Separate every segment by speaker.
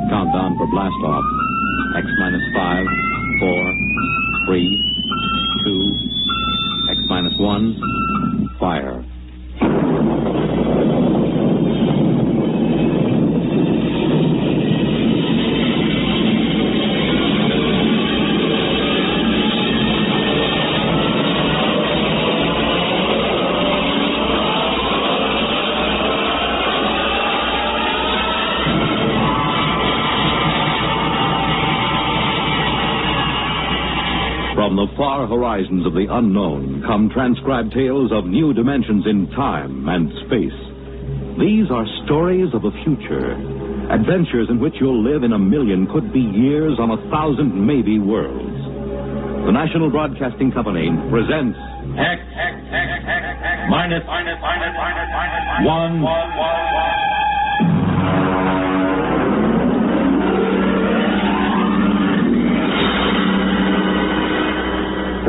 Speaker 1: Countdown for blast off. X minus 5, 4, 3, 2, X minus 1, fire. From the far horizons of the unknown come transcribed tales of new dimensions in time and space. These are stories of the future, adventures in which you'll live in a million, could be years, on 1,000 maybe worlds. The National Broadcasting Company presents
Speaker 2: X minus 1.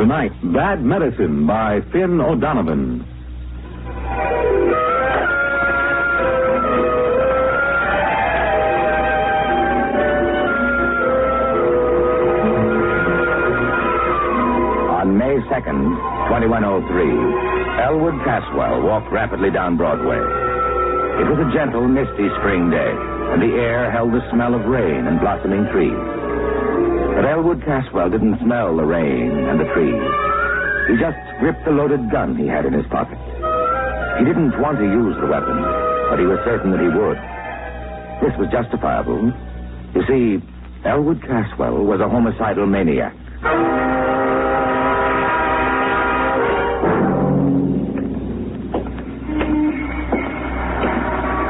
Speaker 1: Tonight, Bad Medicine by Finn O'Donovan. On May 2nd, 2103, Elwood Caswell walked rapidly down Broadway. It was a gentle, misty spring day, and the air held the smell of rain and blossoming trees. But Elwood Caswell didn't smell the rain and the trees. He just gripped the loaded gun he had in his pocket. He didn't want to use the weapon, but he was certain that he would. This was justifiable. You see, Elwood Caswell was a homicidal maniac.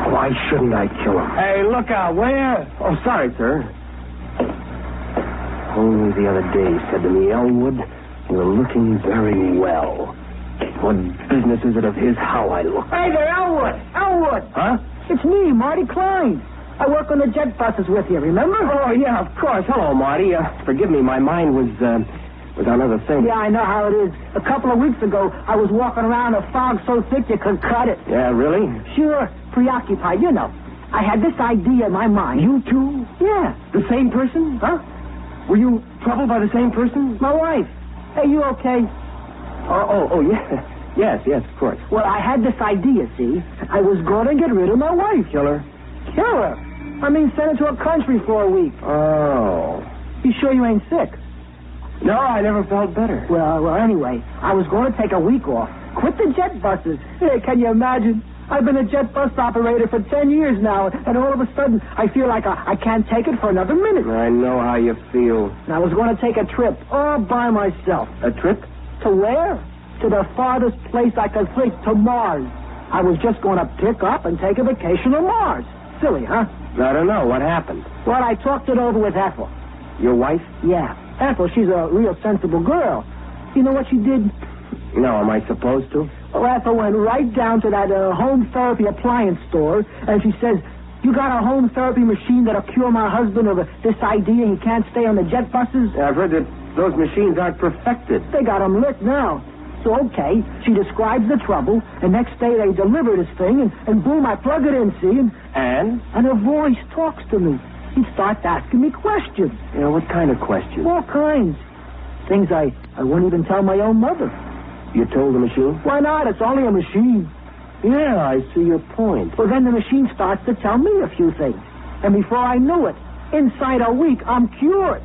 Speaker 3: Why shouldn't I kill him?
Speaker 4: Hey, look out. Where?
Speaker 3: Oh, sorry, sir. Only the other day said to me, Elwood, you're looking very well. What business is it of his how I look?
Speaker 4: Hey there, Elwood. Elwood.
Speaker 3: Huh?
Speaker 4: It's me, Marty Klein. I work on the jet buses with you, remember?
Speaker 3: Oh, yeah, of course. Hello, Marty. Forgive me, my mind was on other things.
Speaker 4: Yeah, I know how it is. A couple of weeks ago, I was walking around a fog so thick you could cut it.
Speaker 3: Yeah, really?
Speaker 4: Sure, preoccupied, you know. I had this idea in my mind.
Speaker 3: You two?
Speaker 4: Yeah.
Speaker 3: The same person?
Speaker 4: Huh?
Speaker 3: Were you troubled by the same person?
Speaker 4: My wife. Hey, you okay?
Speaker 3: Oh, yeah. Yes, of course.
Speaker 4: Well, I had this idea, see? I was going to get rid of my wife.
Speaker 3: Kill her?
Speaker 4: Kill her? I mean, send her to a country for a week.
Speaker 3: Oh.
Speaker 4: You sure you ain't sick?
Speaker 3: No, I never felt better.
Speaker 4: Well, anyway, I was going to take a week off. Quit the jet buses. Hey, can you imagine? I've been a jet bus operator for 10 years now, and all of a sudden, I feel like I can't take it for another minute.
Speaker 3: I know how you feel.
Speaker 4: And I was going to take a trip all by myself.
Speaker 3: A trip?
Speaker 4: To where? To the farthest place I could think, to Mars. I was just going to pick up and take a vacation on Mars. Silly, huh?
Speaker 3: I don't know. What happened?
Speaker 4: Well, I talked it over with Ethel.
Speaker 3: Your wife?
Speaker 4: Yeah. Ethel, she's a real sensible girl. You know what she did?
Speaker 3: No, am I supposed to?
Speaker 4: Well, Ethel went right down to that home therapy appliance store, and she says, you got a home therapy machine that'll cure my husband of this idea he can't stay on the jet buses?
Speaker 3: I've heard that those machines aren't perfected.
Speaker 4: They got him licked now. So, okay, she describes the trouble, and next day they deliver this thing, and boom, I plug it in, see? And a voice talks to me. He starts asking me questions.
Speaker 3: Yeah, what kind of questions?
Speaker 4: All kinds. Things I wouldn't even tell my own mother.
Speaker 3: You told the machine?
Speaker 4: Why not? It's only a machine.
Speaker 3: Yeah, I see your point.
Speaker 4: Well, then the machine starts to tell me a few things. And before I knew it, inside a week, I'm cured.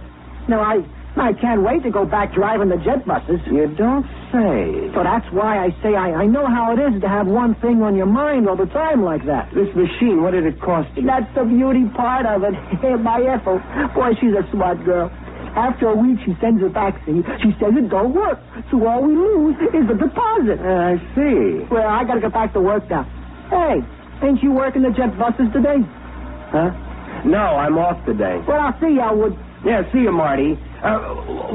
Speaker 4: Now, I can't wait to go back driving the jet buses.
Speaker 3: You don't say.
Speaker 4: So that's why I say I know how it is to have one thing on your mind all the time like that.
Speaker 3: This machine, what did it cost you?
Speaker 4: That's the beauty part of it. My Ethel, boy, she's a smart girl. After a week, she sends it back, see? She says it don't work, so all we lose is the deposit.
Speaker 3: I see.
Speaker 4: Well, I gotta get back to work now. Hey, ain't you working the jet buses today?
Speaker 3: Huh? No, I'm off today.
Speaker 4: Well, I'll see you, Elwood.
Speaker 3: Yeah, see you, Marty.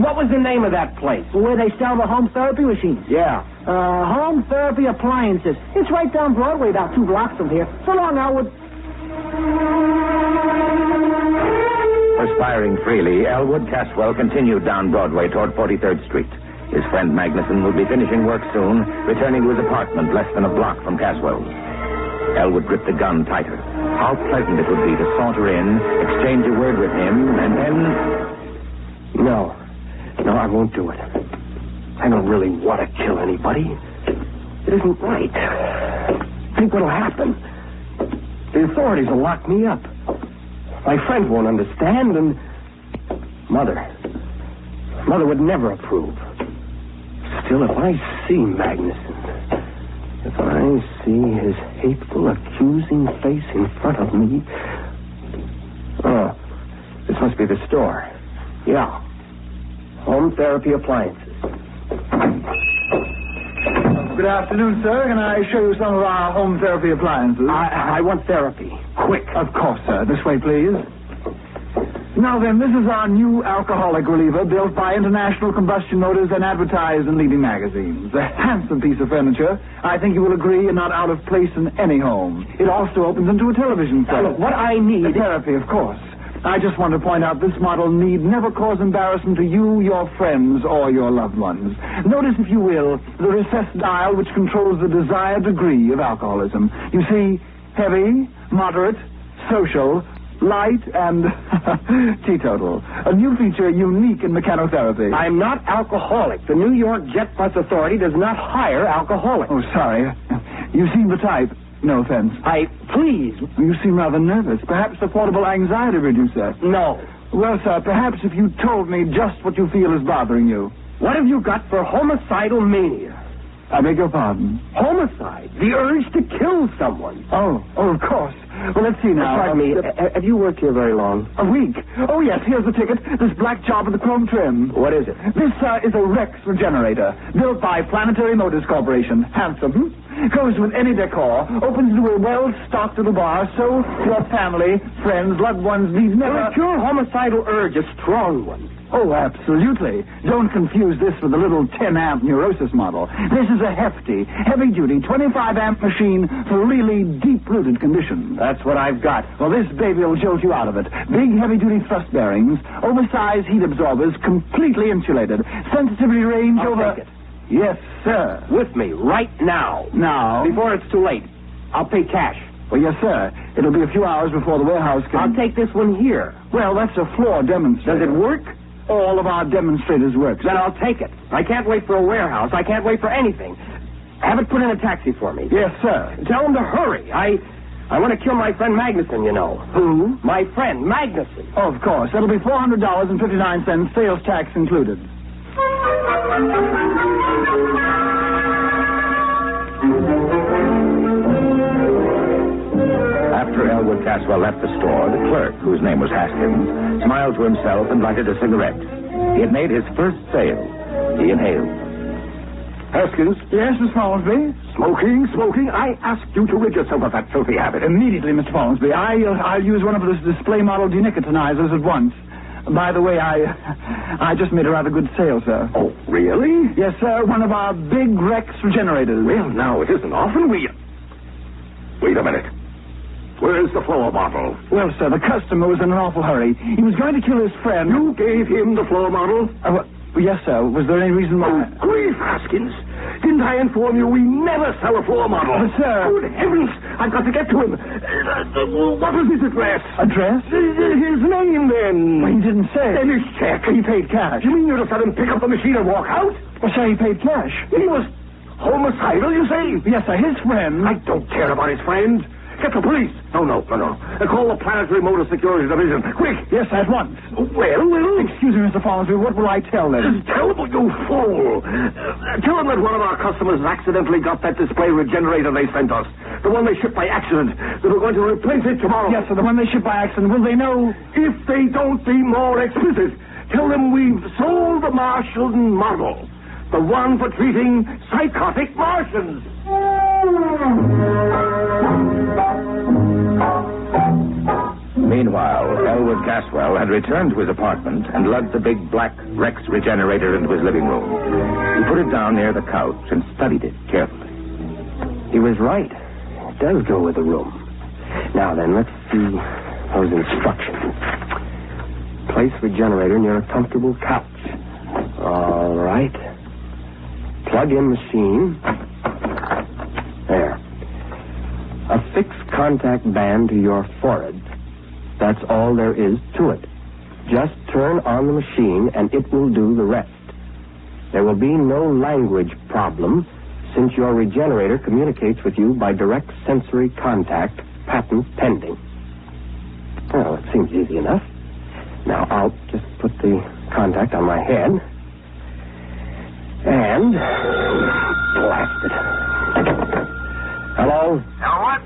Speaker 3: What was the name of that place?
Speaker 4: Where they sell the home therapy machines.
Speaker 3: Yeah.
Speaker 4: Home therapy appliances. It's right down Broadway, about 2 blocks from here. So long, Elwood.
Speaker 1: Perspiring freely, Elwood Caswell continued down Broadway toward 43rd Street. His friend Magnuson would be finishing work soon, returning to his apartment less than a block from Caswell's. Elwood gripped the gun tighter. How pleasant it would be to saunter in, exchange a word with him, and then...
Speaker 3: No, I won't do it. I don't really want to kill anybody. It isn't right. Think what'll happen. The authorities will lock me up. My friend won't understand, and... Mother would never approve. Still, if I see Magnuson, if I see his hateful, accusing face in front of me... Oh, this must be the store. Yeah. Home therapy appliances.
Speaker 5: Good afternoon, sir. Can I show you some of our home therapy appliances?
Speaker 3: I want therapy. Quick.
Speaker 5: Of course, sir. This way, please. Now then, this is our new alcoholic reliever built by International Combustion Motors and advertised in leading magazines. A handsome piece of furniture. I think you will agree and not out of place in any home. It also opens into a television set.
Speaker 3: Look, what I need...
Speaker 5: Therapy, of course. I just want to point out this model need never cause embarrassment to you, your friends, or your loved ones. Notice, if you will, the recessed dial which controls the desired degree of alcoholism. You see, heavy, moderate, social, light, and teetotal. A new feature unique in mechanotherapy.
Speaker 3: I'm not alcoholic. The New York Jet Bus Authority does not hire alcoholics.
Speaker 5: Oh, sorry. You seem the type. No offense.
Speaker 3: Please.
Speaker 5: You seem rather nervous. Perhaps a portable anxiety reducer.
Speaker 3: No.
Speaker 5: Well, sir, perhaps if you told me just what you feel is bothering you.
Speaker 3: What have you got for homicidal mania?
Speaker 5: I beg your pardon.
Speaker 3: Homicide. The urge to kill someone.
Speaker 5: Oh, of course. Well, let's see now.
Speaker 3: Pardon me. Have you worked here very long?
Speaker 5: A week. Oh, yes, here's the ticket. This black job with the chrome trim.
Speaker 3: What is it?
Speaker 5: This, is a Rex regenerator, built by Planetary Motors Corporation. Handsome. Goes with any decor. Opens into a well-stocked little bar, so your family, friends, loved ones need never...
Speaker 3: A pure homicidal urge, a strong one.
Speaker 5: Oh, absolutely. Don't confuse this with the little 10-amp neurosis model. This is a hefty, heavy-duty 25-amp machine for really deep-rooted conditions.
Speaker 3: That's what I've got.
Speaker 5: Well, this baby will jolt you out of it. Big, heavy-duty thrust bearings, oversized heat absorbers, completely insulated. Sensitivity range
Speaker 3: I'll take it.
Speaker 5: Yes, sir.
Speaker 3: With me, right now.
Speaker 5: Now?
Speaker 3: Before it's too late. I'll pay cash.
Speaker 5: Well, yes, sir. It'll be a few hours before the warehouse can...
Speaker 3: I'll take this one here.
Speaker 5: Well, that's a floor demonstrator.
Speaker 3: Does it work?
Speaker 5: All of our demonstrators work.
Speaker 3: Then I'll take it. I can't wait for a warehouse. I can't wait for anything. Have it put in a taxi for me.
Speaker 5: Yes, sir.
Speaker 3: Tell him to hurry. I want to kill my friend Magnuson, you know.
Speaker 5: Who?
Speaker 3: My friend, Magnuson.
Speaker 5: Oh, of course. That'll be $400.59, sales tax included.
Speaker 1: After Elwood Caswell left the store, the clerk, whose name was Haskins, smiled to himself and lighted a cigarette. He had made his first sale. He inhaled.
Speaker 5: Haskins? Yes, Miss Follansby?
Speaker 3: Smoking. I asked you to rid yourself of that filthy habit.
Speaker 5: Immediately, Mr. Follansby. I'll use one of those display model denicotinizers at once. By the way, I just made a rather good sale, sir.
Speaker 3: Oh, really?
Speaker 5: Yes, sir. One of our big Rex regenerators.
Speaker 3: Well, now, it isn't often we... Wait a minute. Where's the floor model?
Speaker 5: Well, sir, the customer was in an awful hurry. He was going to kill his friend.
Speaker 3: You gave him the floor model?
Speaker 5: Yes, sir. Was there any reason why...
Speaker 3: Oh, grief, Haskins. Didn't I inform you we never sell a floor model?
Speaker 5: But, sir...
Speaker 3: Good heavens, I've got to get to him. What was his address?
Speaker 5: Address?
Speaker 3: His name, then.
Speaker 5: Well, he didn't say.
Speaker 3: Then his check.
Speaker 5: He paid cash.
Speaker 3: You mean you just let him pick up the machine and walk out?
Speaker 5: Well, sir, he paid cash.
Speaker 3: He was homicidal, you say?
Speaker 5: Yes, sir. His friend...
Speaker 3: I don't care about his friend. Get the police. No. Call the Planetary Motor Security Division. Quick.
Speaker 5: Yes, at once.
Speaker 3: Well.
Speaker 5: Excuse me, Mr. Follansby. What will I tell them?
Speaker 3: Tell them, you fool. Tell them that one of our customers accidentally got that display regenerator they sent us. The one they shipped by accident. That we're going to replace it tomorrow.
Speaker 5: Yes, sir. The one they shipped by accident. Will they know?
Speaker 3: If they don't be more explicit, tell them we've sold the Martian model. The one for treating psychotic Martians.
Speaker 1: Meanwhile, Elwood Caswell had returned to his apartment and lugged the big black Rex regenerator into his living room. He put it down near the couch and studied it carefully.
Speaker 3: He was right. It does go with the room. Now then, let's see those instructions. Place regenerator near a comfortable couch. All right. Plug in machine. There. contact band to your forehead. That's all there is to it. Just turn on the machine and it will do the rest. There will be no language problem since your regenerator communicates with you by direct sensory contact, patent pending. Well, it seems easy enough. Now, I'll just put the contact on my head. And blast it. Hello?
Speaker 6: Elwood?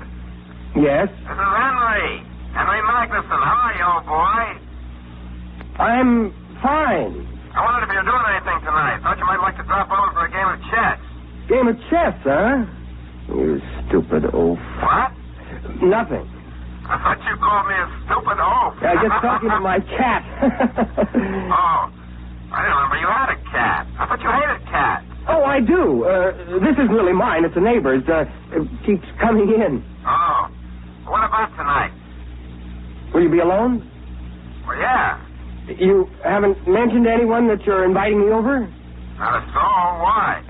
Speaker 3: Yes?
Speaker 6: This is Henry. Henry Magnuson. How are you, old boy?
Speaker 3: I'm fine.
Speaker 6: I wondered if you were doing anything tonight. Thought you might like to drop over for a game of chess.
Speaker 3: Game of chess, huh? You stupid oaf.
Speaker 6: What?
Speaker 3: Nothing.
Speaker 6: I thought you called me a stupid oaf.
Speaker 3: I was just talking to my cat.
Speaker 6: Oh. I didn't remember you had a cat. I thought you hated cats.
Speaker 3: Oh, I do. This isn't really mine. It's a neighbor's. It keeps coming in.
Speaker 6: Oh. What about tonight?
Speaker 3: Will you be alone?
Speaker 6: Well, yeah.
Speaker 3: You haven't mentioned to anyone that you're inviting me over?
Speaker 6: Not so. Why?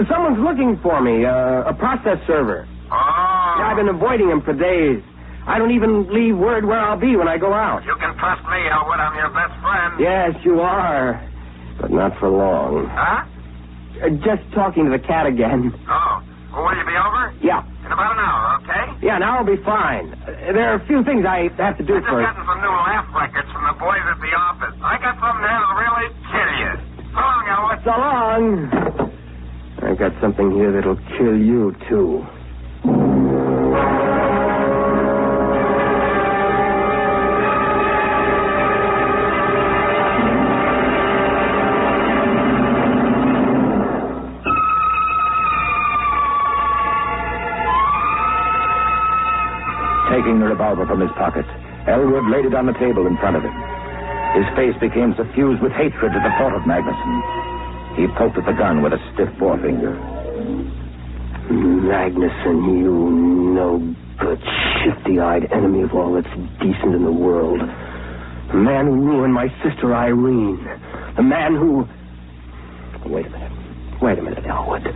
Speaker 3: Someone's looking for me, a process server.
Speaker 6: Oh.
Speaker 3: I've been avoiding him for days. I don't even leave word where I'll be when I go out.
Speaker 6: You can trust me, Elwood. I'm your best friend.
Speaker 3: Yes, you are. But not for long.
Speaker 6: Huh?
Speaker 3: Just talking to the cat again.
Speaker 6: Oh. Well, will you be over?
Speaker 3: Yeah.
Speaker 6: In about an hour, okay?
Speaker 3: Yeah, now I'll be fine. There are a few things I have to do
Speaker 6: I just
Speaker 3: first.
Speaker 6: gotten some new laugh records from the boys at the office. I got something there that'll really kill you. So long, Elwood.
Speaker 3: So long. I got something here that'll kill you, too.
Speaker 1: Taking the revolver from his pocket, Elwood laid it on the table in front of him. His face became suffused with hatred at the thought of Magnuson. He poked at the gun with a stiff forefinger.
Speaker 3: Magnuson, you no-good, shifty-eyed enemy of all that's decent in the world. The man who ruined my sister Irene. The man who... Wait a minute, Elwood.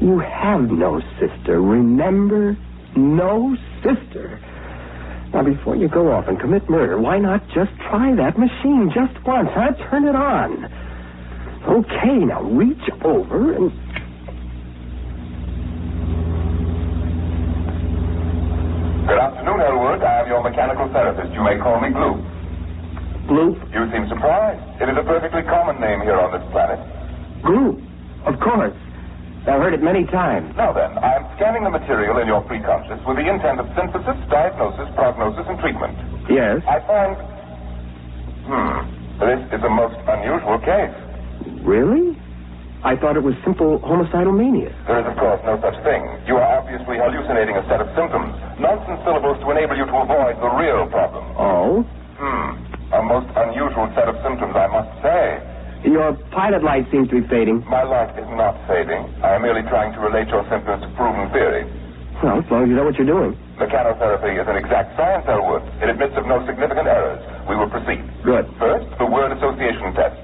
Speaker 3: You have no sister, remember? No sister. Now, before you go off and commit murder, why not just try that machine just once, huh? Turn it on. Okay, now reach over and...
Speaker 7: Good afternoon, Elwood. I am your mechanical therapist. You may call me Gloop.
Speaker 3: Gloop?
Speaker 7: You seem surprised. It is a perfectly common name here on this planet.
Speaker 3: Gloop, of course. I've heard it many times.
Speaker 7: Now then, I am scanning the material in your preconscious with the intent of synthesis, diagnosis, prognosis, and treatment.
Speaker 3: Yes?
Speaker 7: I find... This is a most unusual case.
Speaker 3: Really? I thought it was simple homicidal mania.
Speaker 7: There is, of course, no such thing. You are obviously hallucinating a set of symptoms. Nonsense syllables to enable you to avoid the real problem.
Speaker 3: Oh?
Speaker 7: A most unusual set of symptoms, I must say.
Speaker 3: Your pilot light seems to be fading.
Speaker 7: My light is not fading. I am merely trying to relate your symptoms to proven theory.
Speaker 3: Well, as long as you know what you're doing.
Speaker 7: Mechanotherapy is an exact science, Elwood. It admits of no significant errors. We will proceed.
Speaker 3: Good.
Speaker 7: First, the word association test.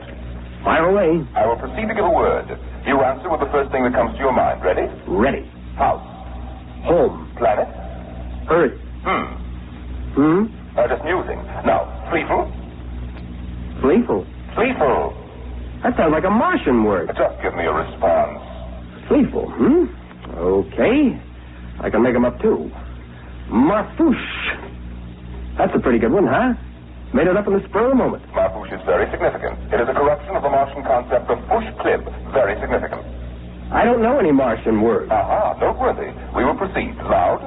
Speaker 3: Fire away.
Speaker 7: I will proceed to give a word. You answer with the first thing that comes to your mind. Ready?
Speaker 3: Ready.
Speaker 7: House.
Speaker 3: Home.
Speaker 7: Planet.
Speaker 3: Earth.
Speaker 7: Just musing. Now, Fleeful.
Speaker 3: Fleeful.
Speaker 7: Fleeful.
Speaker 3: That sounds like a Martian word.
Speaker 7: Just give me a response.
Speaker 3: Fleeful, Okay. I can make them up, too. Marfouche. That's a pretty good one, huh? Made it up in the spur of the moment.
Speaker 7: Marfouche is very significant. It is a corruption of the Martian concept of push-clip. Very significant.
Speaker 3: I don't know any Martian words.
Speaker 7: Aha, noteworthy. We will proceed. Loud.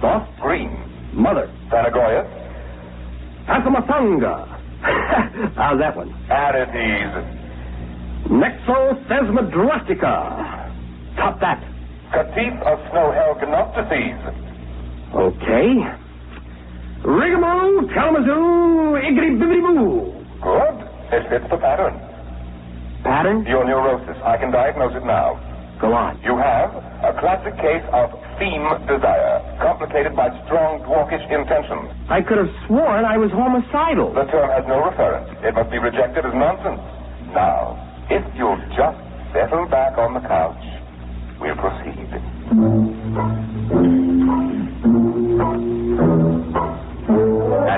Speaker 3: Soft.
Speaker 7: Green.
Speaker 3: Mother.
Speaker 7: Panagoyas.
Speaker 3: Asamasanga. How's that one?
Speaker 7: At ease.
Speaker 3: Nexosesmadrustica. Top that.
Speaker 7: Catif of snow-hell gnoptices.
Speaker 3: Okay. Rigamoo, Kalamazoo, Iggity-bibbity-boo.
Speaker 7: Good. It fits the pattern.
Speaker 3: Pattern?
Speaker 7: Your neurosis. I can diagnose it now.
Speaker 3: Go on.
Speaker 7: You have a classic case of theme desire, complicated by strong dwarfish intentions.
Speaker 3: I could have sworn I was homicidal.
Speaker 7: The term has no reference. It must be rejected as nonsense. Now, if you'll just settle back on the couch, we'll proceed.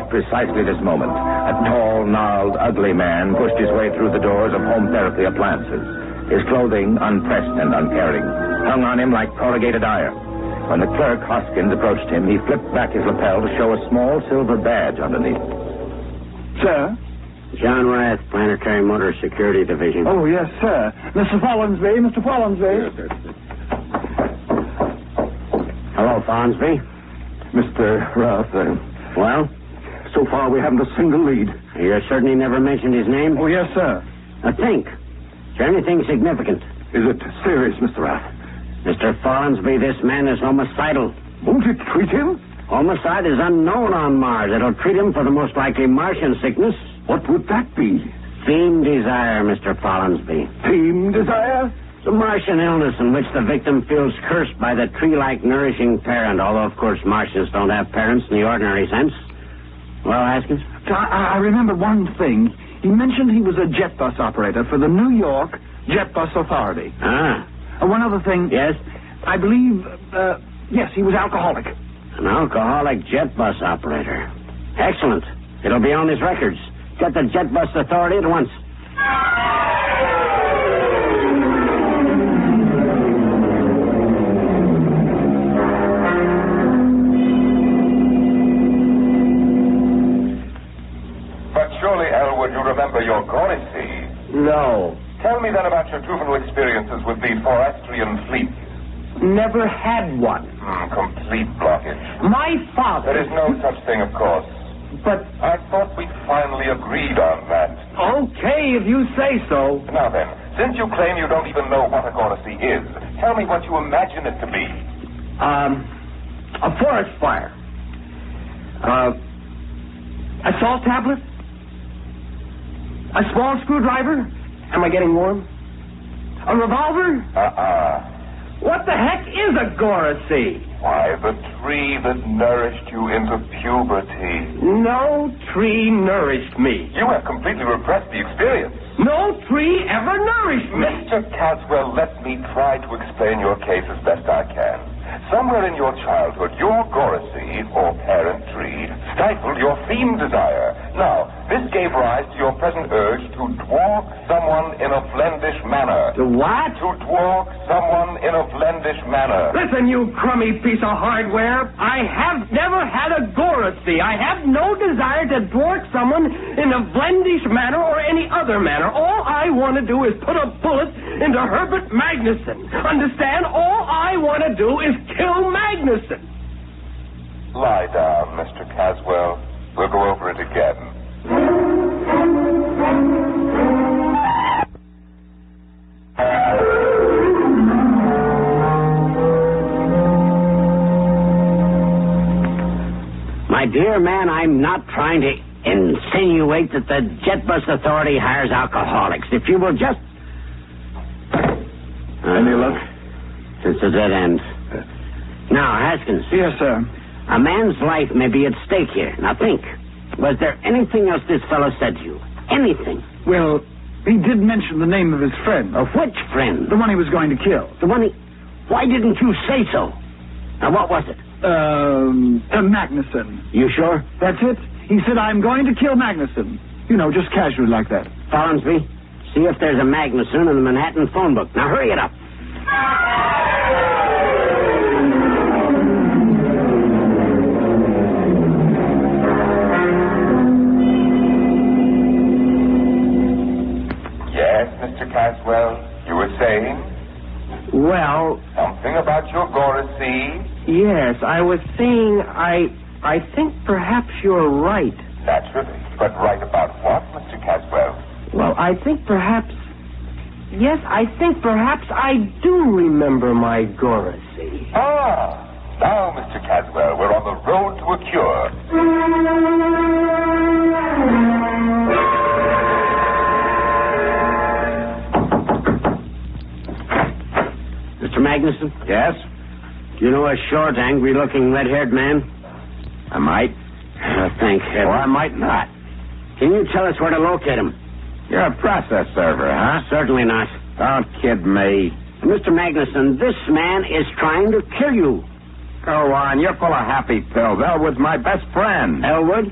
Speaker 1: at precisely this moment, a tall, gnarled, ugly man pushed his way through the doors of home therapy appliances. His clothing, unpressed and uncaring, hung on him like corrugated iron. When the clerk, Hoskins, approached him, he flipped back his lapel to show a small silver badge underneath.
Speaker 5: Sir?
Speaker 8: John Rath, Planetary Motor Security Division.
Speaker 5: Oh, yes, sir. Mr. Follinsby, Mr. Follinsby.
Speaker 8: Yes, sir. Hello, Follinsby.
Speaker 3: Mr. Rath,
Speaker 8: Well?
Speaker 3: so far we haven't a single lead.
Speaker 8: You're certain he never mentioned his name?
Speaker 5: Oh, yes, sir.
Speaker 8: Now think. Is there anything significant?
Speaker 3: Is it serious, Mr. Rath?
Speaker 8: Mr. Follinsby, this man is homicidal.
Speaker 3: Won't it treat him?
Speaker 8: Homicide is unknown on Mars. It'll treat him for the most likely Martian sickness.
Speaker 3: What would that be?
Speaker 8: Theme desire, Mr. Follinsby.
Speaker 3: Team desire?
Speaker 8: It's a Martian illness in which the victim feels cursed by the tree-like nourishing parent, although, of course, Martians don't have parents in the ordinary sense. Well, Haskins?
Speaker 5: I remember one thing. He mentioned he was a jet bus operator for the New York Jet Bus Authority.
Speaker 8: Ah.
Speaker 5: One other thing.
Speaker 8: Yes?
Speaker 5: I believe, yes, he was alcoholic.
Speaker 8: An alcoholic jet bus operator. Excellent. It'll be on his records. Get the Jet Bus Authority at once.
Speaker 7: But surely, Elwood, you remember your Gorisy.
Speaker 3: No.
Speaker 7: Tell me then about your juvenile experiences with the Forrestrian fleet.
Speaker 3: Never had one.
Speaker 7: Complete blockage.
Speaker 3: My father...
Speaker 7: There is no such thing, of course.
Speaker 3: But...
Speaker 7: I thought we'd finally agreed on that.
Speaker 3: Okay, if you say so.
Speaker 7: Now then, since you claim you don't even know what a Gorisy is, tell me what you imagine it to be.
Speaker 3: A forest fire. A salt tablet? A small screwdriver? Am I getting warm? A revolver? What the heck is a Gorisy?
Speaker 7: Why, the tree that nourished you into puberty.
Speaker 3: No tree nourished me.
Speaker 7: You have completely repressed the experience.
Speaker 3: No tree ever nourished me.
Speaker 7: Mr. Caswell, let me try to explain your case as best I can. Somewhere in your childhood, your Gorisy, or parent tree, stifled your theme desire. Now, this gave rise to your present urge to dwarf someone in a Flendish manner.
Speaker 3: To what?
Speaker 7: To dwarf someone in a Flendish manner.
Speaker 3: Listen, you crummy piece of hardware. I have never had a Gorisy. I have no desire to dwarf someone in a Flendish manner or any other manner. All I want to do is put a bullet into Herbert Magnuson. Understand? All I want to do is kill Magnuson.
Speaker 7: Lie down, Mr. Caswell. We'll go over it again.
Speaker 8: My dear man, I'm not trying to insinuate that the Jet Bus Authority hires alcoholics. If you will just...
Speaker 3: Any luck?
Speaker 8: It's a dead end. Now, Haskins.
Speaker 5: Yes, sir.
Speaker 8: A man's life may be at stake here. Now think. Was there anything else this fellow said to you? Anything?
Speaker 5: Well, he did mention the name of his friend.
Speaker 8: Of which friend?
Speaker 5: The one he was going to kill.
Speaker 8: The one he... Why didn't you say so? Now, what was it?
Speaker 5: Magnuson.
Speaker 8: You sure?
Speaker 5: That's it. He said, I'm going to kill Magnuson. You know, just casually like that.
Speaker 8: Follinsby, see if there's a Magnuson in the Manhattan phone book. Now, hurry it up.
Speaker 7: Yes, Mr. Caswell, you were saying?
Speaker 3: Well,
Speaker 7: Something about your Gorisy?
Speaker 3: yes, I was saying I think perhaps you're right.
Speaker 7: Naturally. But right about what, Mr. Caswell?
Speaker 3: Well, I think perhaps... Yes, I think perhaps I do remember my Gorisy.
Speaker 7: Ah, now, Mr. Caswell, we're on the road to a cure.
Speaker 8: Mr. Magnuson?
Speaker 3: Yes?
Speaker 8: Do you know a short, angry-looking, red-haired man?
Speaker 3: I might.
Speaker 8: Thank heaven.
Speaker 3: Or I might not.
Speaker 8: Can you tell us where to locate him?
Speaker 3: You're a process server, huh?
Speaker 8: Certainly not.
Speaker 3: Don't kid me.
Speaker 8: Mr. Magnuson, this man is trying to kill you.
Speaker 3: Go on. You're full of happy pills. Elwood's my best friend.
Speaker 8: Elwood?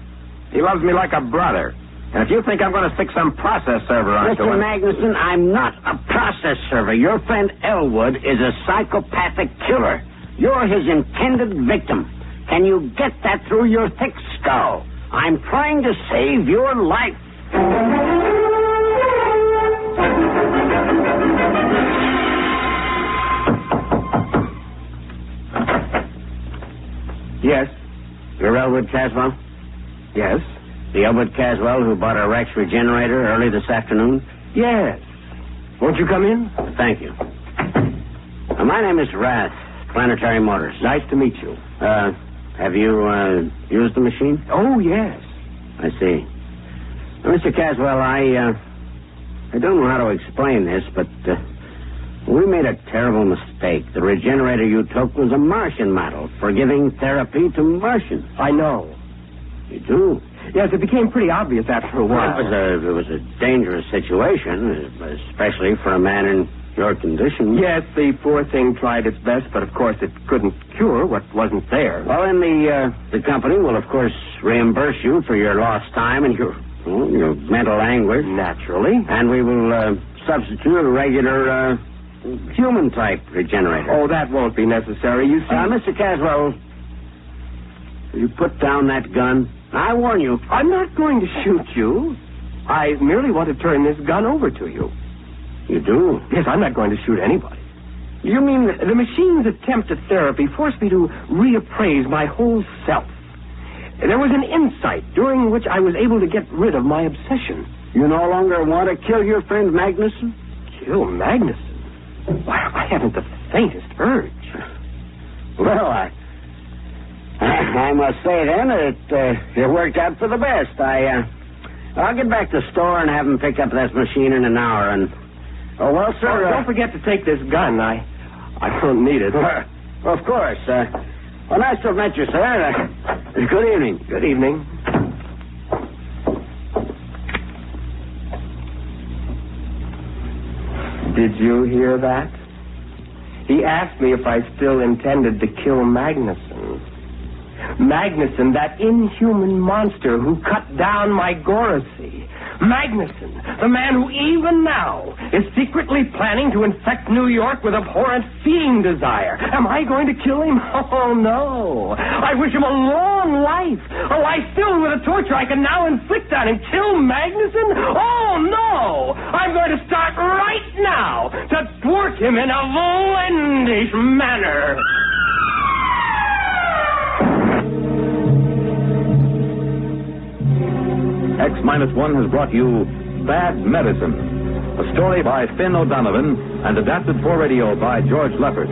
Speaker 3: He loves me like a brother. And if you think I'm going to stick some process server onto
Speaker 8: Mr.
Speaker 3: him...
Speaker 8: Magnuson, I'm not a process server. Your friend Elwood is a psychopathic killer. You're his intended victim. Can you get that through your thick skull? I'm trying to save your life.
Speaker 3: Yes.
Speaker 8: You're Elwood Caswell?
Speaker 3: Yes.
Speaker 8: The Elwood Caswell who bought a Rex regenerator early this afternoon?
Speaker 3: Yes. Won't you come in?
Speaker 8: Thank you. My name is Rath, Planetary Motors.
Speaker 3: Nice to meet you.
Speaker 8: Have you used the machine?
Speaker 3: Oh, yes.
Speaker 8: I see. Now, Mr. Caswell, I don't know how to explain this, but we made a terrible mistake. The regenerator you took was a Martian model for giving therapy to Martians.
Speaker 3: I know.
Speaker 8: You do?
Speaker 3: Yes, it became pretty obvious after a while.
Speaker 8: It was a dangerous situation, especially for a man in your condition.
Speaker 3: Yes, the poor thing tried its best, but of course it couldn't cure what wasn't there.
Speaker 8: Well, then the company will, of course, reimburse you for your lost time and your mental anguish.
Speaker 3: Naturally.
Speaker 8: And we will substitute a regular human-type regenerator.
Speaker 3: Oh, that won't be necessary. You see...
Speaker 8: Mr. Caswell, will you put down that gun? I warn you.
Speaker 3: I'm not going to shoot you. I merely want to turn this gun over to you.
Speaker 8: You do?
Speaker 3: Yes, I'm not going to shoot anybody.
Speaker 8: You mean
Speaker 3: The machine's attempt at therapy forced me to reappraise my whole self. There was an insight during which I was able to get rid of my obsession.
Speaker 8: you no longer want to kill your friend Magnuson?
Speaker 3: Kill Magnuson? Why, I haven't the faintest urge.
Speaker 8: Well, I must say, then, it worked out for the best. I'll get back to the store and have him pick up this machine in an hour. And well, sir,
Speaker 3: don't forget to take this gun. I don't need it.
Speaker 8: Of course. Well, nice to have met you, sir. Good evening.
Speaker 3: Good evening. Did you hear that? He asked me if I still intended to kill Magnuson. Magnuson, that inhuman monster who cut down my Goracy. Magnuson, the man who even now is secretly planning to infect New York with abhorrent fiend desire. Am I going to kill him? Oh, no. I wish him a long life. A life filled with a torture I can now inflict on him. Kill Magnuson? Oh, no. I'm going to start right now to thwart him in a Volendish manner.
Speaker 1: X-1 has brought you Bad Medicine, a story by Finn O'Donovan and adapted for radio by George Leppard.